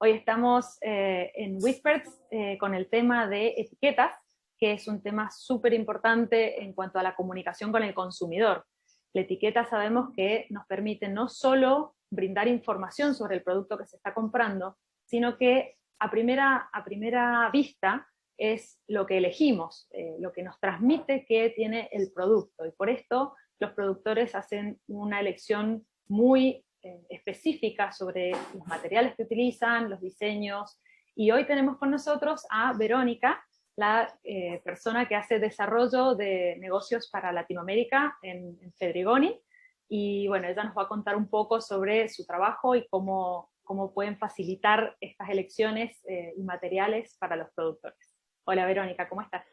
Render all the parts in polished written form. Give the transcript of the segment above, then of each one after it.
Hoy estamos en Whispers con el tema de etiquetas, que es un tema súper importante en cuanto a la comunicación con el consumidor. La etiqueta sabemos que nos permite no solo brindar información sobre el producto que se está comprando, sino que a primera vista es lo que elegimos, lo que nos transmite que tiene el producto. Y por esto los productores hacen una elección muy específica sobre los materiales que utilizan, los diseños. Y hoy tenemos con nosotros a Verónica, la persona que hace desarrollo de negocios para Latinoamérica en Fedrigoni. Y bueno, ella nos va a contar un poco sobre su trabajo y cómo pueden facilitar estas elecciones y materiales para los productores. Hola Verónica, ¿cómo estás?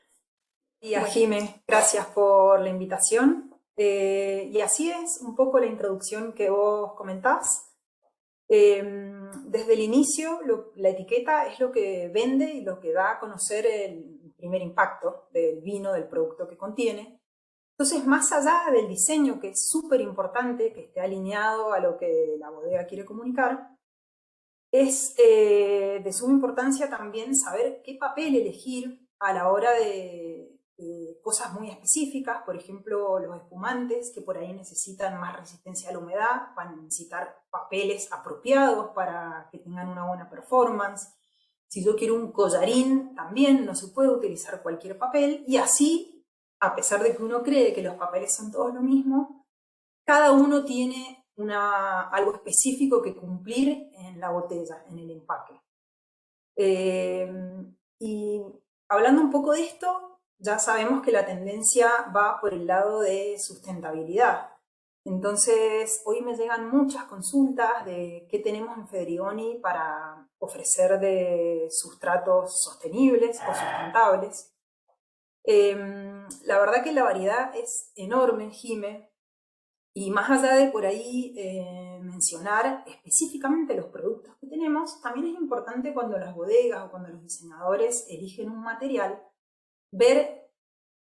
Y a Jime, gracias por la invitación. Y así es un poco la introducción que vos comentás. Desde el inicio, la etiqueta es lo que vende y lo que da a conocer el primer impacto del vino, del producto que contiene. Entonces, más allá del diseño, que es súper importante, que esté alineado a lo que la bodega quiere comunicar, es de suma importancia también saber qué papel elegir a la hora de cosas muy específicas, por ejemplo, los espumantes, que por ahí necesitan más resistencia a la humedad, van a necesitar papeles apropiados para que tengan una buena performance. Si yo quiero un collarín, también no se puede utilizar cualquier papel, y así, a pesar de que uno cree que los papeles son todos lo mismo, cada uno tiene algo específico que cumplir en la botella, en el empaque. Y hablando un poco de esto, ya sabemos que la tendencia va por el lado de sustentabilidad. Entonces, hoy me llegan muchas consultas de qué tenemos en Fedrigoni para ofrecer de sustratos sostenibles o sustentables. La verdad que la variedad es enorme, Jime. Y más allá de por ahí mencionar específicamente los productos que tenemos, también es importante cuando las bodegas o cuando los diseñadores eligen un material, ver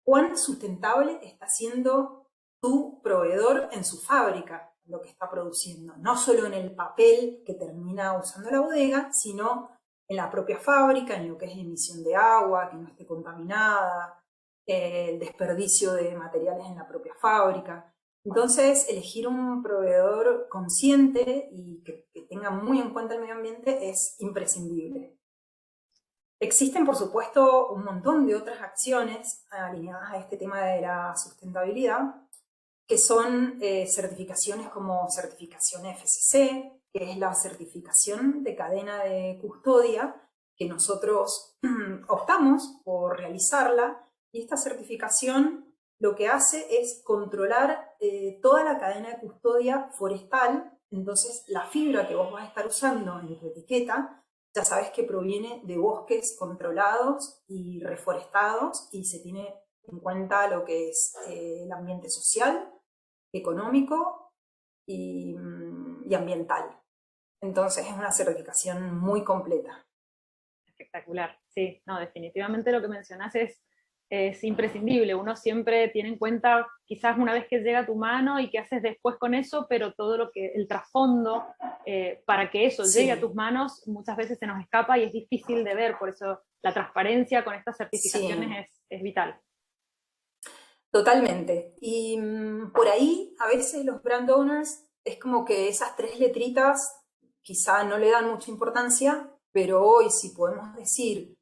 cuán sustentable está siendo tu proveedor en su fábrica, lo que está produciendo. No solo en el papel que termina usando la bodega, sino en la propia fábrica, en lo que es emisión de agua, que no esté contaminada, el desperdicio de materiales en la propia fábrica. Entonces, elegir un proveedor consciente y que tenga muy en cuenta el medio ambiente es imprescindible. Existen, por supuesto, un montón de otras acciones alineadas a este tema de la sustentabilidad, que son certificaciones como certificación FSC, que es la certificación de cadena de custodia, que nosotros optamos por realizarla, y esta certificación lo que hace es controlar toda la cadena de custodia forestal. Entonces la fibra que vos vas a estar usando en tu etiqueta, ya sabes que proviene de bosques controlados y reforestados, y se tiene en cuenta lo que es el ambiente social, económico y ambiental. Entonces es una certificación muy completa. Espectacular, sí, no, definitivamente lo que mencionas es imprescindible. Uno siempre tiene en cuenta quizás una vez que llega a tu mano y qué haces después con eso, pero todo lo que el trasfondo para que eso llegue a Sí, tus manos muchas veces se nos escapa y es difícil de ver, por eso la transparencia con estas sí, certificaciones es vital. totalmente. Y por ahí a veces los brand owners es como que esas tres letritas quizá no le dan mucha importancia, pero hoy si podemos decir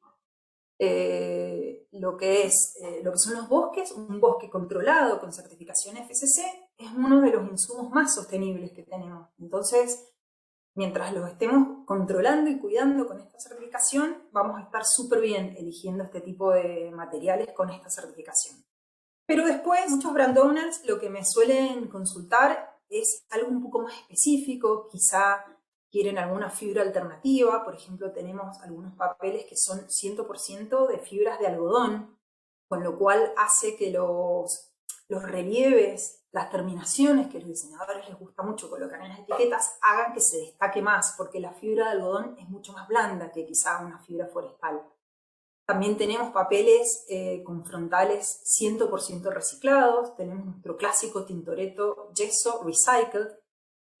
lo que son los bosques, un bosque controlado con certificación FSC es uno de los insumos más sostenibles que tenemos. Entonces, mientras los estemos controlando y cuidando con esta certificación, vamos a estar súper bien eligiendo este tipo de materiales con esta certificación. Pero después, muchos brand owners lo que me suelen consultar es algo un poco más específico, quizá quieren alguna fibra alternativa. Por ejemplo, tenemos algunos papeles que son 100% de fibras de algodón, con lo cual hace que los relieves, las terminaciones que a los diseñadores les gusta mucho colocar en las etiquetas, hagan que se destaque más, porque la fibra de algodón es mucho más blanda que quizá una fibra forestal. También tenemos papeles con frontales 100% reciclados. Tenemos nuestro clásico Tintoretto Gesso Recycled,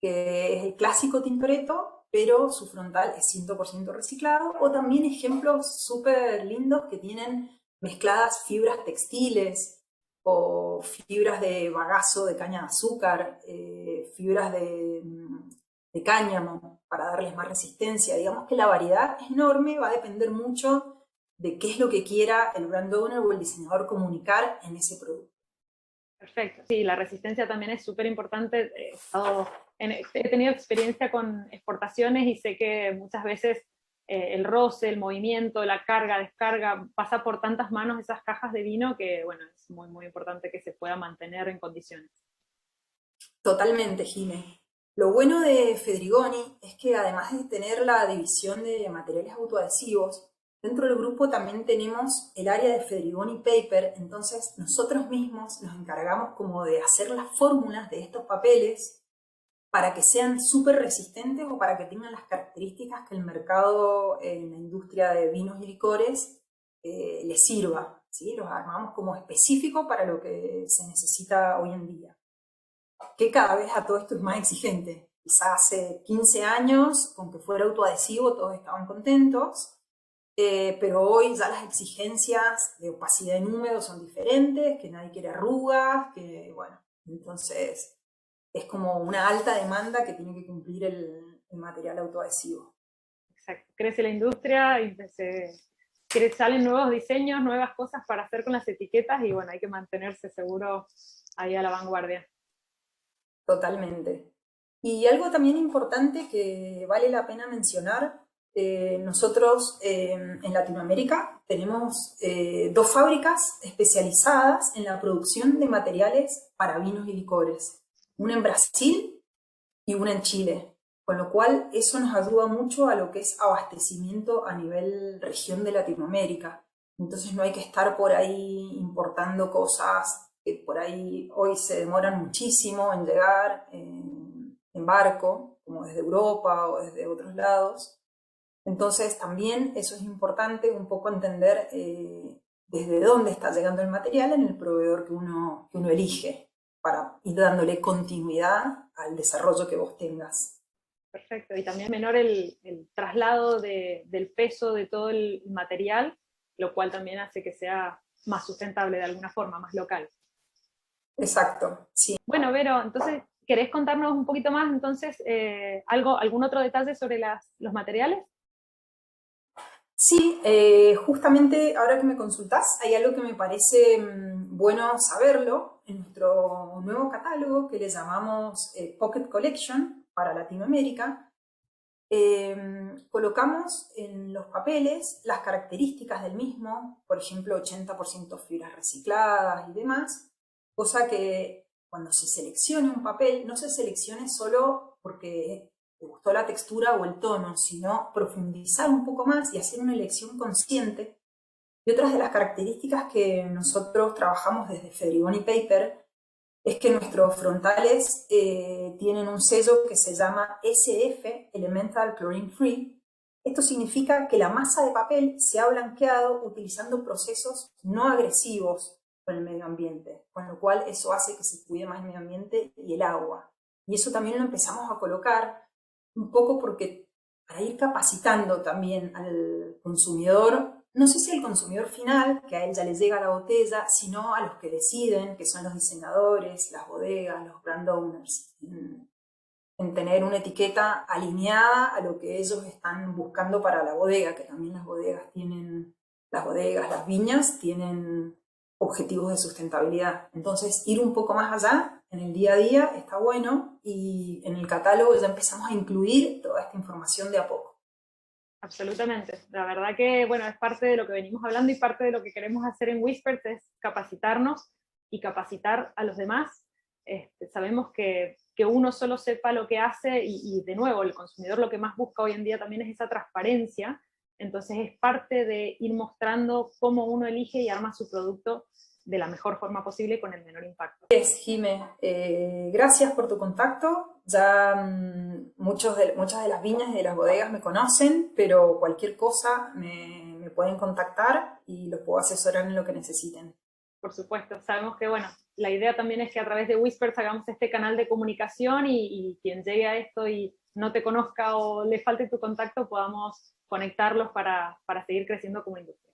que es el clásico Tintoretto, pero su frontal es 100% reciclado, o también ejemplos súper lindos que tienen mezcladas fibras textiles o fibras de bagazo de caña de azúcar, fibras de cáñamo para darles más resistencia. Digamos que la variedad es enorme, va a depender mucho de qué es lo que quiera el brand owner o el diseñador comunicar en ese producto. Perfecto, sí, la resistencia también es súper importante. He tenido experiencia con exportaciones y sé que muchas veces el roce, el movimiento, la carga, descarga, pasa por tantas manos esas cajas de vino que, bueno, es muy, muy importante que se pueda mantener en condiciones. Totalmente, Jimé. Lo bueno de Fedrigoni es que además de tener la división de materiales autoadhesivos, dentro del grupo también tenemos el área de Fedrigoni Paper, entonces nosotros mismos nos encargamos como de hacer las fórmulas de estos papeles para que sean súper resistentes o para que tengan las características que el mercado en la industria de vinos y licores les sirva, ¿sí? Los armamos como específico para lo que se necesita hoy en día. Que cada vez a todo esto es más exigente. Quizás hace 15 años, con que fuera autoadhesivo, todos estaban contentos, pero hoy ya las exigencias de opacidad en húmedo son diferentes, que nadie quiere arrugas, que bueno, entonces es como una alta demanda que tiene que cumplir el material autoadhesivo. Exacto, crece la industria y salen nuevos diseños, nuevas cosas para hacer con las etiquetas y bueno, hay que mantenerse seguro ahí a la vanguardia. Totalmente. Y algo también importante que vale la pena mencionar, nosotros en Latinoamérica tenemos 2 fábricas especializadas en la producción de materiales para vinos y licores. Una en Brasil y una en Chile. Con lo cual eso nos ayuda mucho a lo que es abastecimiento a nivel región de Latinoamérica. Entonces no hay que estar por ahí importando cosas que por ahí hoy se demoran muchísimo en llegar en barco, como desde Europa o desde otros lados. Entonces también eso es importante, un poco entender desde dónde está llegando el material en el proveedor que uno elige, para ir dándole continuidad al desarrollo que vos tengas. Perfecto, y también menor el traslado del peso de todo el material, lo cual también hace que sea más sustentable de alguna forma, más local. Exacto, sí. Bueno, Vero, entonces, ¿querés contarnos un poquito más entonces algún otro detalle sobre los materiales? Sí, justamente ahora que me consultás, hay algo que me parece bueno saberlo. En nuestro nuevo catálogo que le llamamos Pocket Collection para Latinoamérica, colocamos en los papeles las características del mismo, por ejemplo, 80% fibras recicladas y demás, cosa que cuando se seleccione un papel, no se seleccione solo porque te gustó la textura o el tono, sino profundizar un poco más y hacer una elección consciente. Y otras de las características que nosotros trabajamos desde Fedrigoni Paper es que nuestros frontales tienen un sello que se llama SF, Elemental Chlorine Free. Esto significa que la masa de papel se ha blanqueado utilizando procesos no agresivos con el medio ambiente, con lo cual eso hace que se cuide más el medio ambiente y el agua. Y eso también lo empezamos a colocar un poco porque para ir capacitando también al consumidor, no sé si al consumidor final, que a él ya le llega la botella, sino a los que deciden, que son los diseñadores, las bodegas, los brand owners, en tener una etiqueta alineada a lo que ellos están buscando para la bodega, que también las bodegas, las viñas tienen objetivos de sustentabilidad. Entonces, ir un poco más allá en el día a día está bueno y en el catálogo ya empezamos a incluir toda esta información de a poco. Absolutamente. La verdad que, bueno, es parte de lo que venimos hablando y parte de lo que queremos hacer en Whispers es capacitarnos y capacitar a los demás. Sabemos que uno solo sepa lo que hace y de nuevo, el consumidor lo que más busca hoy en día también es esa transparencia. Entonces es parte de ir mostrando cómo uno elige y arma su producto de la mejor forma posible y con el menor impacto. Jime, gracias por tu contacto. Ya muchas de las viñas y de las bodegas me conocen, pero cualquier cosa me pueden contactar y los puedo asesorar en lo que necesiten. Por supuesto, sabemos que bueno, la idea también es que a través de Whispers hagamos este canal de comunicación y quien llegue a esto y no te conozca o le falte tu contacto, podamos conectarlos para seguir creciendo como industria.